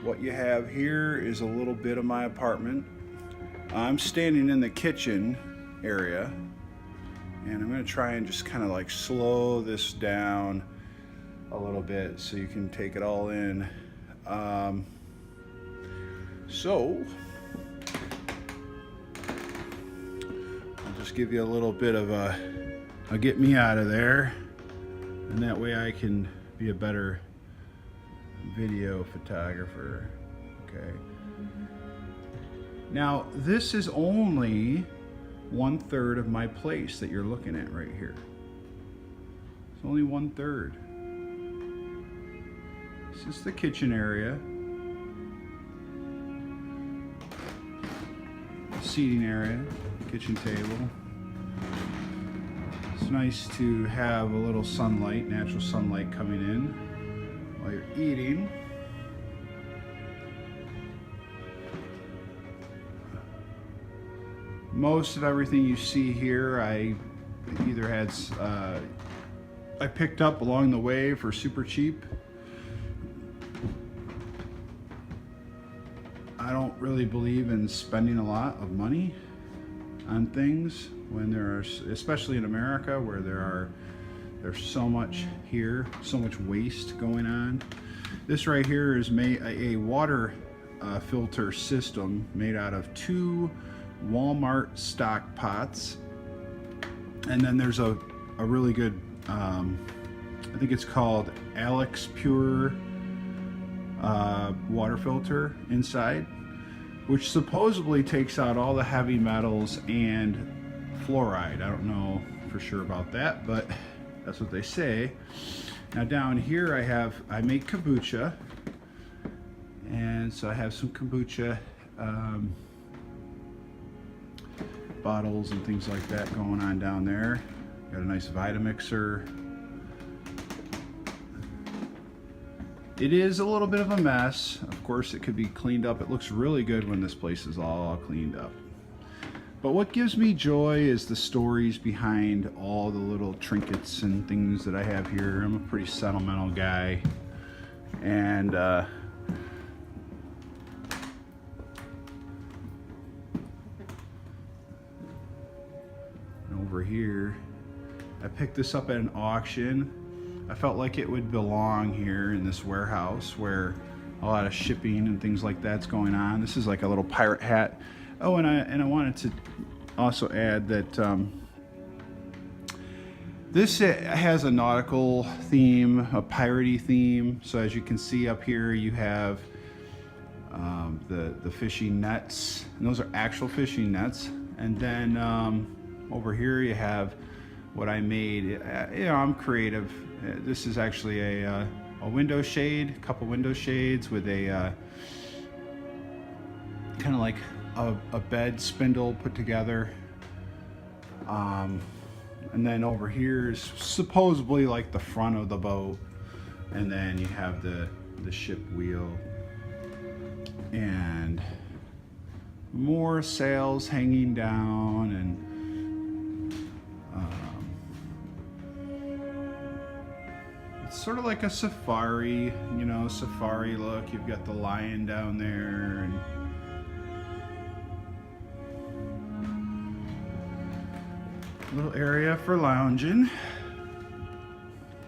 What you have here is a little bit of my apartment. I'm standing in the kitchen area, and I'm going to try and just kind of like slow this down a little bit so you can take it all in. So I'll just give you a little bit of a get me out of there, and that way I can be a better video photographer. Okay. Now this is only 1/3 of my place that you're looking at right here. It's only 1/3. This is the kitchen area, seating area, kitchen table. It's nice to have a little sunlight, natural sunlight coming in while you're eating. Most of everything you see here I either had I picked up along the way for super cheap. I don't really believe in spending a lot of money on things when there are, especially in America, where there's so much here, so much waste going on. This right here is a water filter system made out of 2 Walmart stock pots, and then there's a really good I think it's called Alex Pure water filter inside, which supposedly takes out all the heavy metals and fluoride. I don't know for sure about that, but that's what they say. Now down here I make kombucha, and so I have some kombucha bottles and things like that going on down there. Got a nice Vitamixer. It is a little bit of a mess. Of course, it could be cleaned up. It looks really good when this place is all cleaned up. But what gives me joy is the stories behind all the little trinkets and things that I have here. I'm a pretty sentimental guy. And over here, I picked this up at an auction. I felt like it would belong here in this warehouse where a lot of shipping and things like that's going on. This is like a little pirate hat. Oh, and I wanted to also add that this has a nautical theme, a piratey theme. So as you can see up here, you have the fishing nets, and those are actual fishing nets. And then over here you have what I made. You know, I'm creative. This is actually a window shade, a couple window shades with a kind of like a bed spindle put together. And then over here is supposedly like the front of the boat, and then you have the ship wheel and more sails hanging down, and it's sort of like a safari, you know, safari look. You've got the lion down there, and a little area for lounging.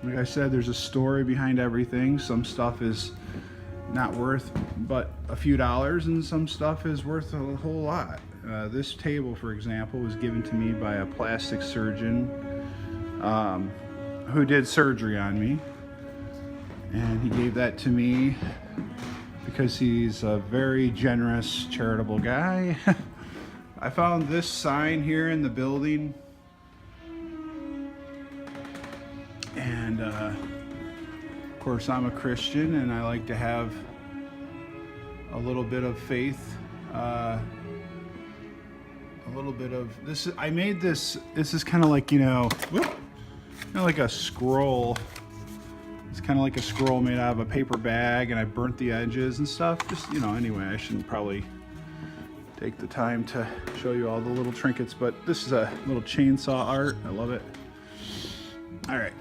Like I said, there's a story behind everything. Some stuff is not worth but a few dollars, and some stuff is worth a whole lot. This table, for example, was given to me by a plastic surgeon who did surgery on me, and he gave that to me because he's a very generous, charitable guy. I found this sign here in the building, and of course I'm a Christian, and I like to have a little bit of faith, a little bit of this. I made this is kind of like, you know, like a scroll. It's kind of like a scroll made out of a paper bag, and I burnt the edges and stuff. Just, you know, anyway, I shouldn't probably take the time to show you all the little trinkets, but this is a little chainsaw art. I love it. All right,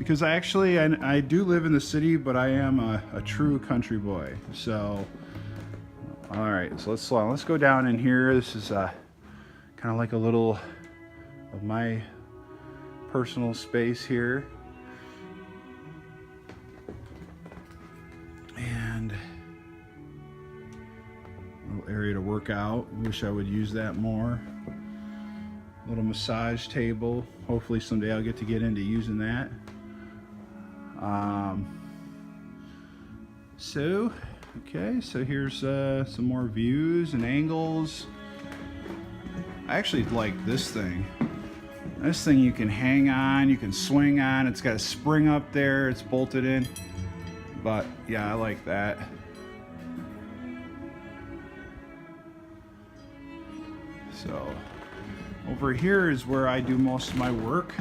because I do live in the city, but I am a true country boy. So, all right, so let's go down in here. This is kind of like a little of my personal space here. And a little area to work out. Wish I would use that more. Little massage table. Hopefully someday I'll get into using that. So here's some more views and angles. I actually like this thing. This thing you can hang on, you can swing on. It's got a spring up there, it's bolted in. But yeah, I like that. So over here is where I do most of my work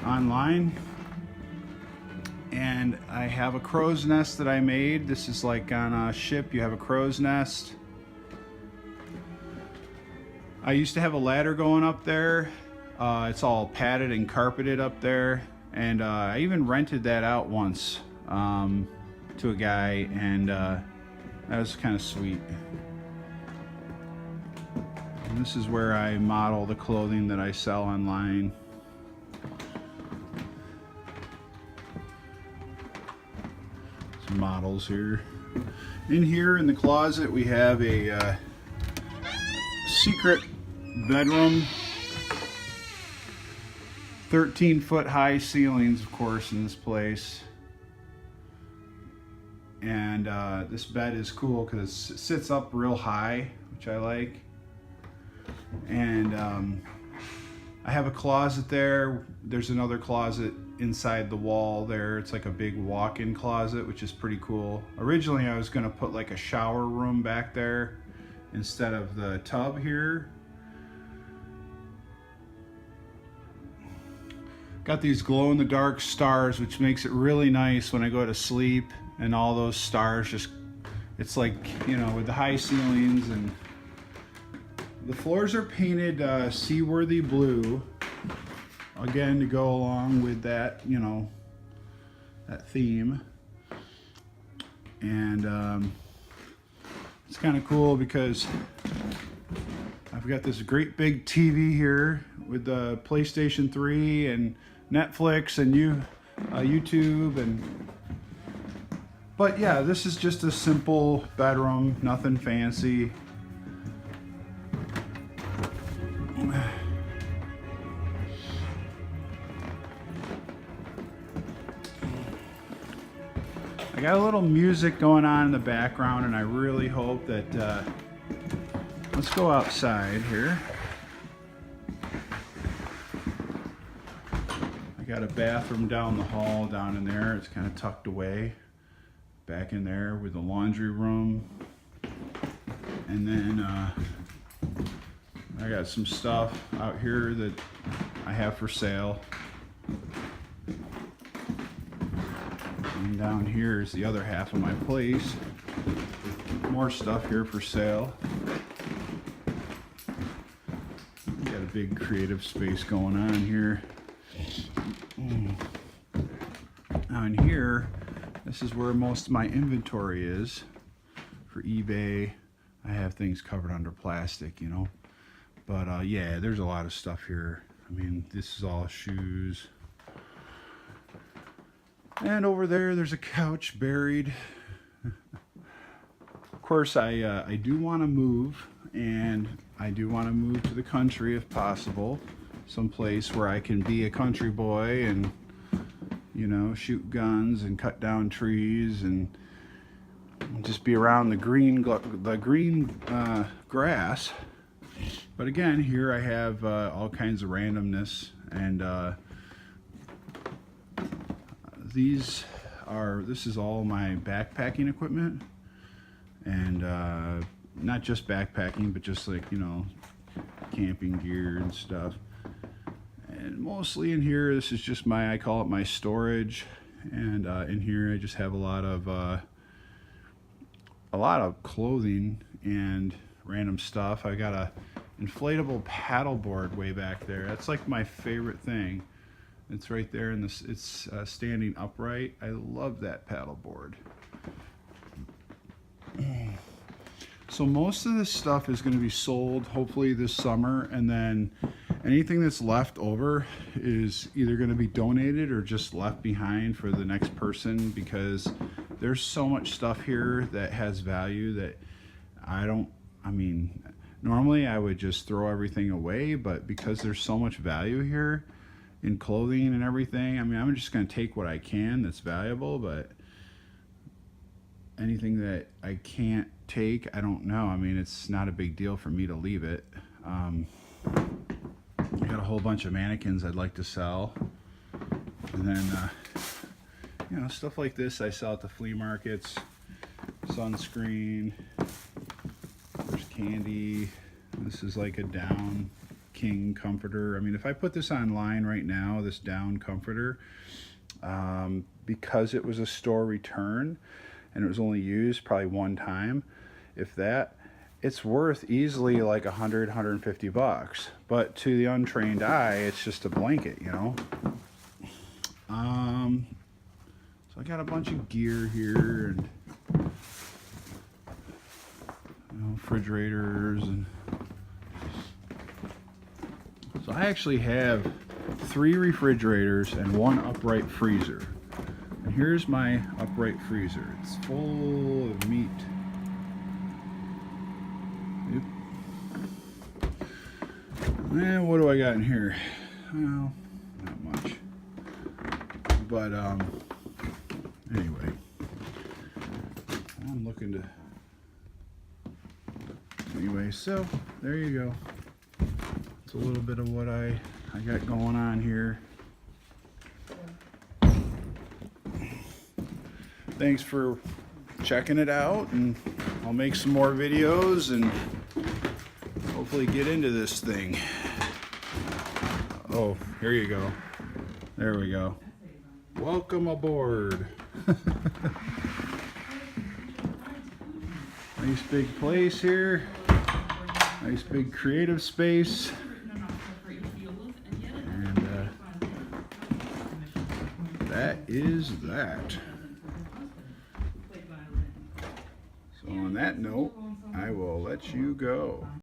online. And I have a crow's nest that I made. This is like on a ship, you have a crow's nest. I used to have a ladder going up there. It's all padded and carpeted up there. And I even rented that out once to a guy, and that was kind of sweet. And this is where I model the clothing that I sell online. Some models here. In here in the closet we have a secret bedroom. 13-foot high ceilings, of course, in this place. And this bed is cool because it sits up real high, which I like. And I have a closet there. There's another closet inside the wall there. It's like a big walk-in closet, which is pretty cool. Originally I was going to put like a shower room back there instead of the tub here. Got these glow-in-the-dark stars, which makes it really nice when I go to sleep, and all those stars just, it's like, you know, with the high ceilings. And the floors are painted seaworthy blue, again, to go along with that, you know, that theme. And it's kind of cool because I've got this great big TV here with the PlayStation 3 and Netflix and YouTube. And but yeah, this is just a simple bedroom, nothing fancy. I got a little music going on in the background, and I really hope that let's go outside here. I got a bathroom down the hall, down in there. It's kind of tucked away back in there with the laundry room. And then I got some stuff out here that I have for sale. And down here is the other half of my place. More stuff here for sale. Got a big creative space going on here. Now in here, this is where most of my inventory is for eBay. I have things covered under plastic, you know. But yeah, there's a lot of stuff here. I mean, this is all shoes. And over there's a couch buried. Of course, I do want to move, and I do want to move to the country if possible. Someplace where I can be a country boy and, you know, shoot guns and cut down trees and just be around the green grass. But again, here I have all kinds of randomness, and this is all my backpacking equipment, and not just backpacking, but just like, you know, camping gear and stuff. And mostly in here, this is just I call it my storage. And in here I just have a lot of clothing and random stuff. I got a inflatable paddleboard way back there. That's like my favorite thing. It's right there in this. It's standing upright. I love that paddleboard. So most of this stuff is going to be sold hopefully this summer, and then anything that's left over is either going to be donated or just left behind for the next person, because there's so much stuff here that has value that I mean, normally I would just throw everything away, but because there's so much value here in clothing and everything, I mean, I'm just going to take what I can that's valuable, but anything that I can't take, I don't know. I mean, it's not a big deal for me to leave it. I got a whole bunch of mannequins I'd like to sell, and then you know, stuff like this I sell at the flea markets. Sunscreen, there's candy. This is like a down king comforter. I mean, if I put this online right now, this down comforter, because it was a store return and it was only used probably one time, if that, it's worth easily like $100-150. But to the untrained eye, it's just a blanket, you know. So I got a bunch of gear here, and you know, refrigerators, and so I actually have 3 refrigerators and 1 upright freezer. And here's my upright freezer. It's full of meat. And what do I got in here? Well, not much. But anyway, I'm looking to. Anyway, so there you go. It's a little bit of what I got going on here. Thanks for checking it out, and I'll make some more videos and hopefully get into this thing. Oh, here you go. There we go. Welcome aboard. Nice big place here. Nice big creative space. And that is that. So on that note, I will let you go.